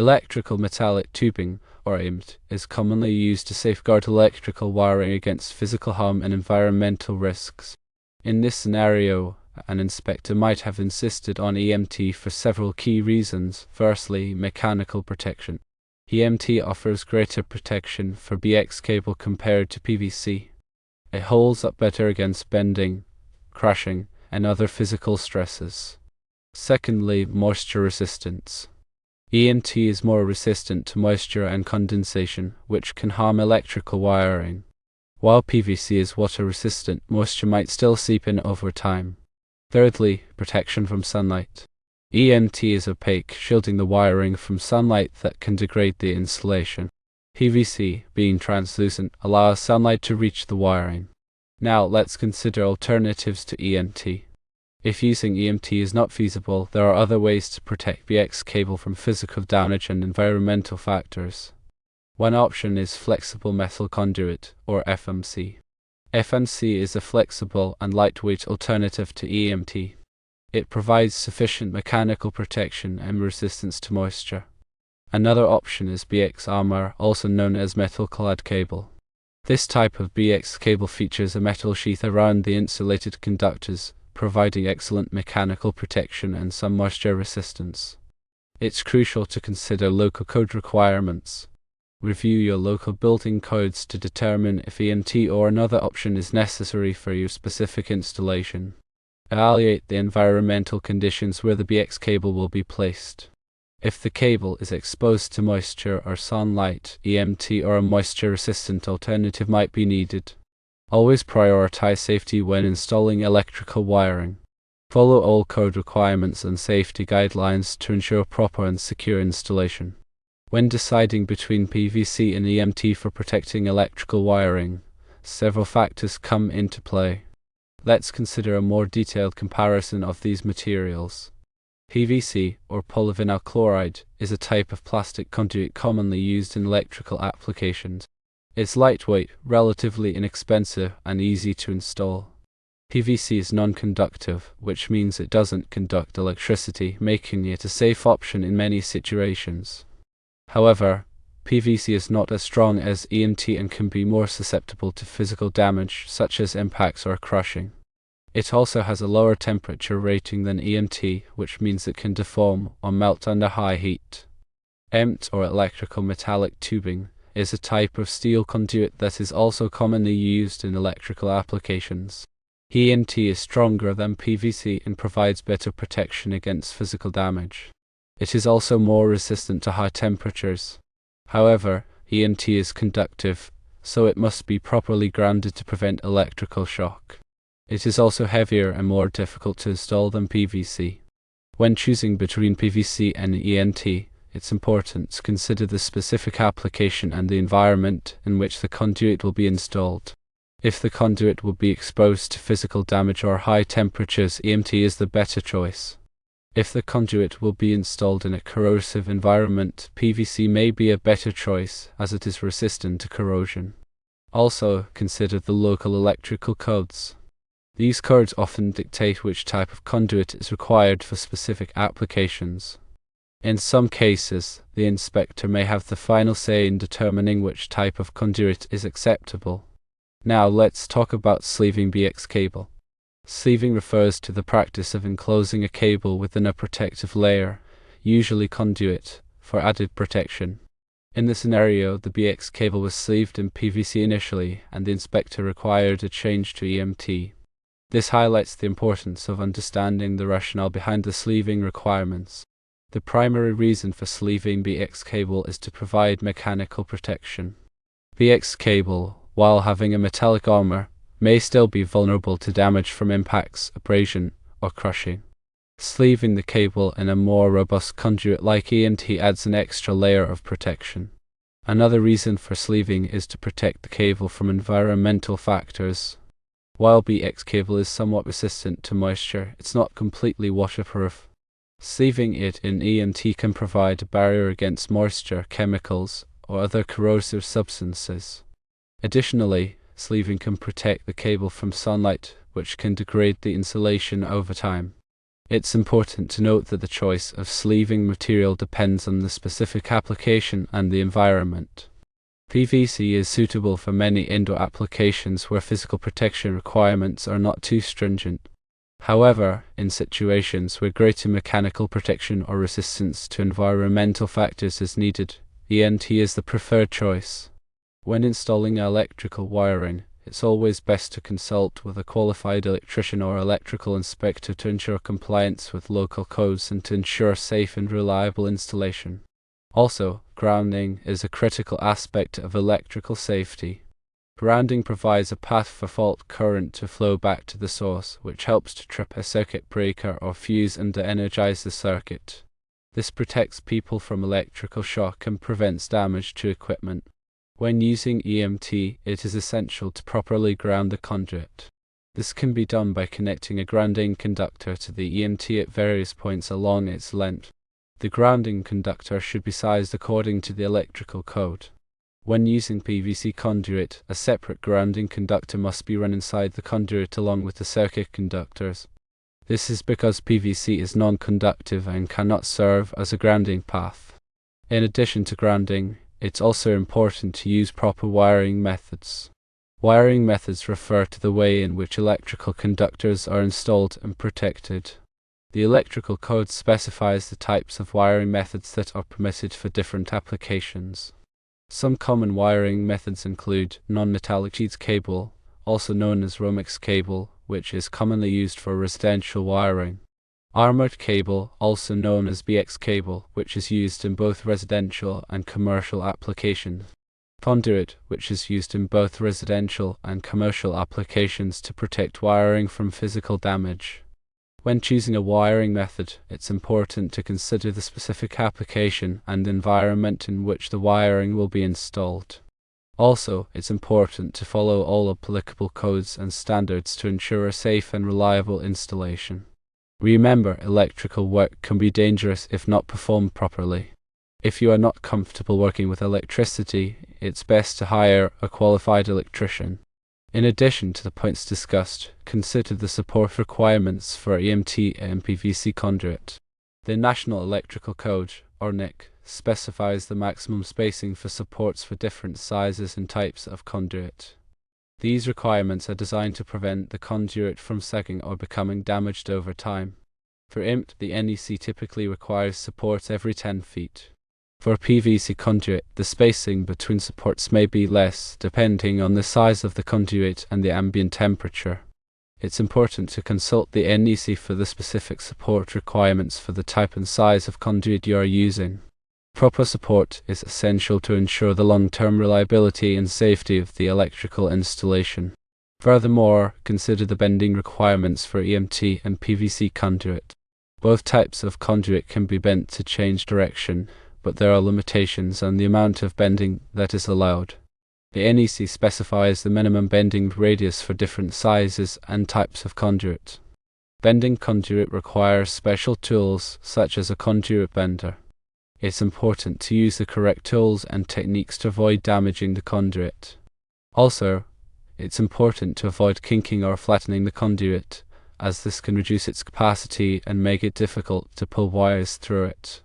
Electrical metallic tubing, or EMT, is commonly used to safeguard electrical wiring against physical harm and environmental risks. In this scenario, an inspector might have insisted on EMT for several key reasons. Firstly, mechanical protection. EMT offers greater protection for BX cable compared to PVC. It holds up better against bending, crashing, and other physical stresses. Secondly, moisture resistance. EMT is more resistant to moisture and condensation, which can harm electrical wiring. While PVC is water resistant, moisture might still seep in over time. Thirdly, protection from sunlight. EMT is opaque, shielding the wiring from sunlight that can degrade the insulation. PVC, being translucent, allows sunlight to reach the wiring. Now let's consider alternatives to EMT. If using EMT is not feasible, there are other ways to protect BX cable from physical damage and environmental factors. One option is flexible metal conduit, or FMC. FMC is a flexible and lightweight alternative to EMT. It provides sufficient mechanical protection and resistance to moisture. Another option is BX armor, also known as metal clad cable. This type of BX cable features a metal sheath around the insulated conductors, providing excellent mechanical protection and some moisture resistance. It's crucial to consider local code requirements. Review your local building codes to determine if EMT or another option is necessary for your specific installation. Evaluate the environmental conditions where the BX cable will be placed. If the cable is exposed to moisture or sunlight, EMT or a moisture-resistant alternative might be needed. Always prioritize safety when installing electrical wiring. Follow all code requirements and safety guidelines to ensure proper and secure installation. When deciding between PVC and EMT for protecting electrical wiring, several factors come into play. Let's consider a more detailed comparison of these materials. PVC, or polyvinyl chloride, is a type of plastic conduit commonly used in electrical applications. It's lightweight, relatively inexpensive, and easy to install. PVC is non-conductive, which means it doesn't conduct electricity, making it a safe option in many situations. However, PVC is not as strong as EMT and can be more susceptible to physical damage, such as impacts or crushing. It also has a lower temperature rating than EMT, which means it can deform or melt under high heat. EMT, or electrical metallic tubing, is a type of steel conduit that is also commonly used in electrical applications. EMT is stronger than PVC and provides better protection against physical damage. It is also more resistant to high temperatures. However, EMT is conductive, so it must be properly grounded to prevent electrical shock. It is also heavier and more difficult to install than PVC. When choosing between PVC and EMT, it's important to consider the specific application and the environment in which the conduit will be installed. If the conduit will be exposed to physical damage or high temperatures, EMT is the better choice. If the conduit will be installed in a corrosive environment, PVC may be a better choice as it is resistant to corrosion. Also, consider the local electrical codes. These codes often dictate which type of conduit is required for specific applications. In some cases, the inspector may have the final say in determining which type of conduit is acceptable. Now let's talk about sleeving BX cable. Sleeving refers to the practice of enclosing a cable within a protective layer, usually conduit, for added protection. In this scenario, the BX cable was sleeved in PVC initially, and the inspector required a change to EMT. This highlights the importance of understanding the rationale behind the sleeving requirements. The primary reason for sleeving BX cable is to provide mechanical protection. BX cable, while having a metallic armor, may still be vulnerable to damage from impacts, abrasion, or crushing. Sleeving the cable in a more robust conduit like EMT adds an extra layer of protection. Another reason for sleeving is to protect the cable from environmental factors. While BX cable is somewhat resistant to moisture, it's not completely waterproof. Sleeving it in EMT can provide a barrier against moisture, chemicals, or other corrosive substances. Additionally, sleeving can protect the cable from sunlight, which can degrade the insulation over time. It's important to note that the choice of sleeving material depends on the specific application and the environment. PVC is suitable for many indoor applications where physical protection requirements are not too stringent. However, in situations where greater mechanical protection or resistance to environmental factors is needed, EMT is the preferred choice. When installing electrical wiring, it's always best to consult with a qualified electrician or electrical inspector to ensure compliance with local codes and to ensure safe and reliable installation. Also, grounding is a critical aspect of electrical safety. Grounding provides a path for fault current to flow back to the source, which helps to trip a circuit breaker or fuse and de-energize the circuit. This protects people from electrical shock and prevents damage to equipment. When using EMT, it is essential to properly ground the conduit. This can be done by connecting a grounding conductor to the EMT at various points along its length. The grounding conductor should be sized according to the electrical code. When using PVC conduit, a separate grounding conductor must be run inside the conduit along with the circuit conductors. This is because PVC is non-conductive and cannot serve as a grounding path. In addition to grounding, it's also important to use proper wiring methods. Wiring methods refer to the way in which electrical conductors are installed and protected. The electrical code specifies the types of wiring methods that are permitted for different applications. Some common wiring methods include non-metallic sheet cable, also known as Romex cable, which is commonly used for residential wiring. Armored cable, also known as BX cable, which is used in both residential and commercial applications. Conduit, which is used in both residential and commercial applications to protect wiring from physical damage. When choosing a wiring method, it's important to consider the specific application and environment in which the wiring will be installed. Also, it's important to follow all applicable codes and standards to ensure a safe and reliable installation. Remember, electrical work can be dangerous if not performed properly. If you are not comfortable working with electricity, it's best to hire a qualified electrician. In addition to the points discussed, consider the support requirements for EMT and PVC conduit. The National Electrical Code, or NEC, specifies the maximum spacing for supports for different sizes and types of conduit. These requirements are designed to prevent the conduit from sagging or becoming damaged over time. For EMT, the NEC typically requires supports every 10 feet. For PVC conduit, the spacing between supports may be less, depending on the size of the conduit and the ambient temperature. It's important to consult the NEC for the specific support requirements for the type and size of conduit you are using. Proper support is essential to ensure the long-term reliability and safety of the electrical installation. Furthermore, consider the bending requirements for EMT and PVC conduit. Both types of conduit can be bent to change direction, but there are limitations on the amount of bending that is allowed. The NEC specifies the minimum bending radius for different sizes and types of conduit. Bending conduit requires special tools, such as a conduit bender. It's important to use the correct tools and techniques to avoid damaging the conduit. Also, it's important to avoid kinking or flattening the conduit, as this can reduce its capacity and make it difficult to pull wires through it.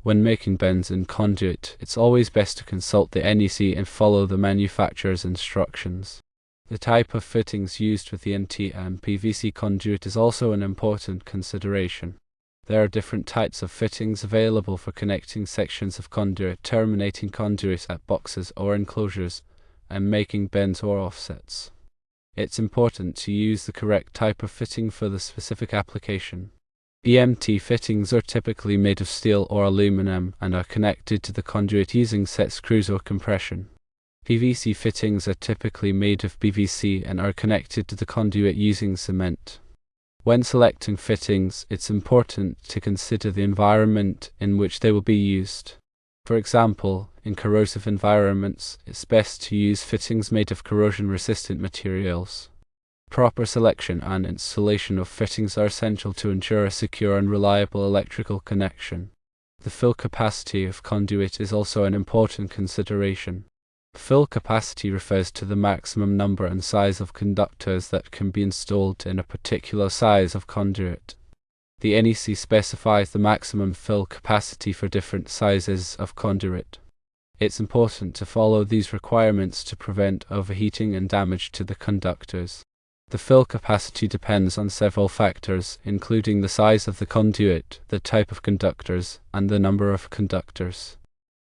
When making bends in conduit, it's always best to consult the NEC and follow the manufacturer's instructions. The type of fittings used with the EMT and PVC conduit is also an important consideration. There are different types of fittings available for connecting sections of conduit, terminating conduit at boxes or enclosures, and making bends or offsets. It's important to use the correct type of fitting for the specific application. EMT fittings are typically made of steel or aluminum and are connected to the conduit using set screws or compression. PVC fittings are typically made of PVC and are connected to the conduit using cement. When selecting fittings, it's important to consider the environment in which they will be used. For example, in corrosive environments, it's best to use fittings made of corrosion-resistant materials. Proper selection and installation of fittings are essential to ensure a secure and reliable electrical connection. The fill capacity of conduit is also an important consideration. Fill capacity refers to the maximum number and size of conductors that can be installed in a particular size of conduit. The NEC specifies the maximum fill capacity for different sizes of conduit. It's important to follow these requirements to prevent overheating and damage to the conductors. The fill capacity depends on several factors, including the size of the conduit, the type of conductors, and the number of conductors.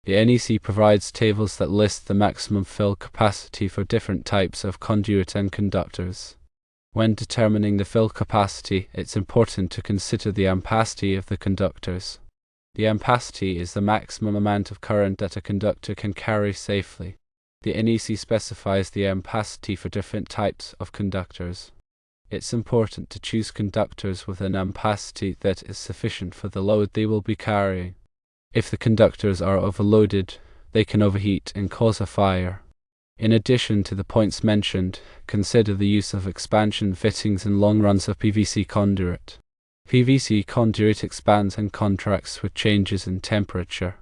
The NEC provides tables that list the maximum fill capacity for different types of conduit and conductors. When determining the fill capacity, it's important to consider the ampacity of the conductors. The ampacity is the maximum amount of current that a conductor can carry safely. The NEC specifies the ampacity for different types of conductors. It's important to choose conductors with an ampacity that is sufficient for the load they will be carrying. If the conductors are overloaded, they can overheat and cause a fire. In addition to the points mentioned, consider the use of expansion fittings in long runs of PVC conduit. PVC conduit expands and contracts with changes in temperature.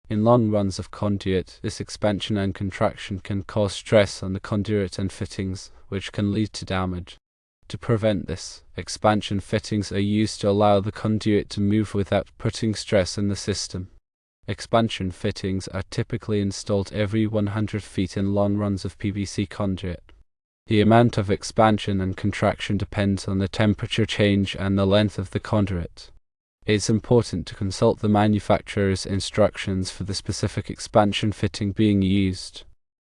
In long runs of conduit, this expansion and contraction can cause stress on the conduit and fittings, which can lead to damage. To prevent this, expansion fittings are used to allow the conduit to move without putting stress on the system. Expansion fittings are typically installed every 100 feet in long runs of PVC conduit. The amount of expansion and contraction depends on the temperature change and the length of the conduit. It's important to consult the manufacturer's instructions for the specific expansion fitting being used.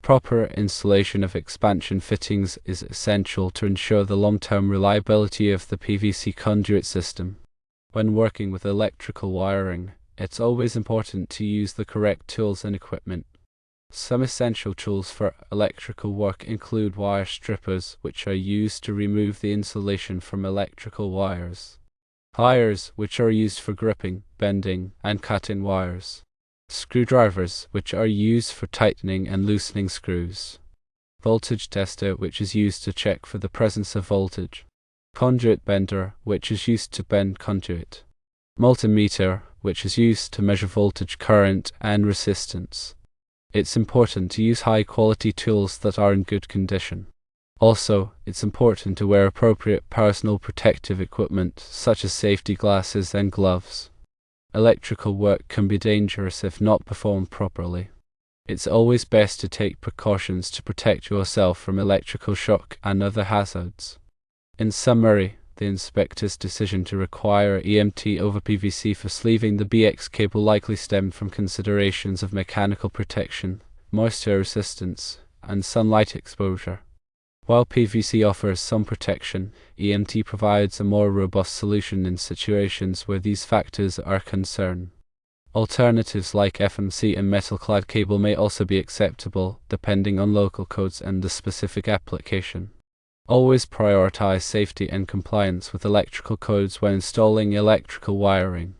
Proper installation of expansion fittings is essential to ensure the long-term reliability of the PVC conduit system. When working with electrical wiring, it's always important to use the correct tools and equipment. Some essential tools for electrical work include wire strippers, which are used to remove the insulation from electrical wires. Pliers, which are used for gripping, bending, and cutting wires. Screwdrivers, which are used for tightening and loosening screws. Voltage tester, which is used to check for the presence of voltage. Conduit bender, which is used to bend conduit. Multimeter, which is used to measure voltage, current, and resistance. It's important to use high-quality tools that are in good condition. Also, it's important to wear appropriate personal protective equipment, such as safety glasses and gloves. Electrical work can be dangerous if not performed properly. It's always best to take precautions to protect yourself from electrical shock and other hazards. In summary, the inspector's decision to require EMT over PVC for sleeving the BX cable likely stemmed from considerations of mechanical protection, moisture resistance, and sunlight exposure. While PVC offers some protection, EMT provides a more robust solution in situations where these factors are concerned. Alternatives like FMC and metal-clad cable may also be acceptable, depending on local codes and the specific application. Always prioritize safety and compliance with electrical codes when installing electrical wiring.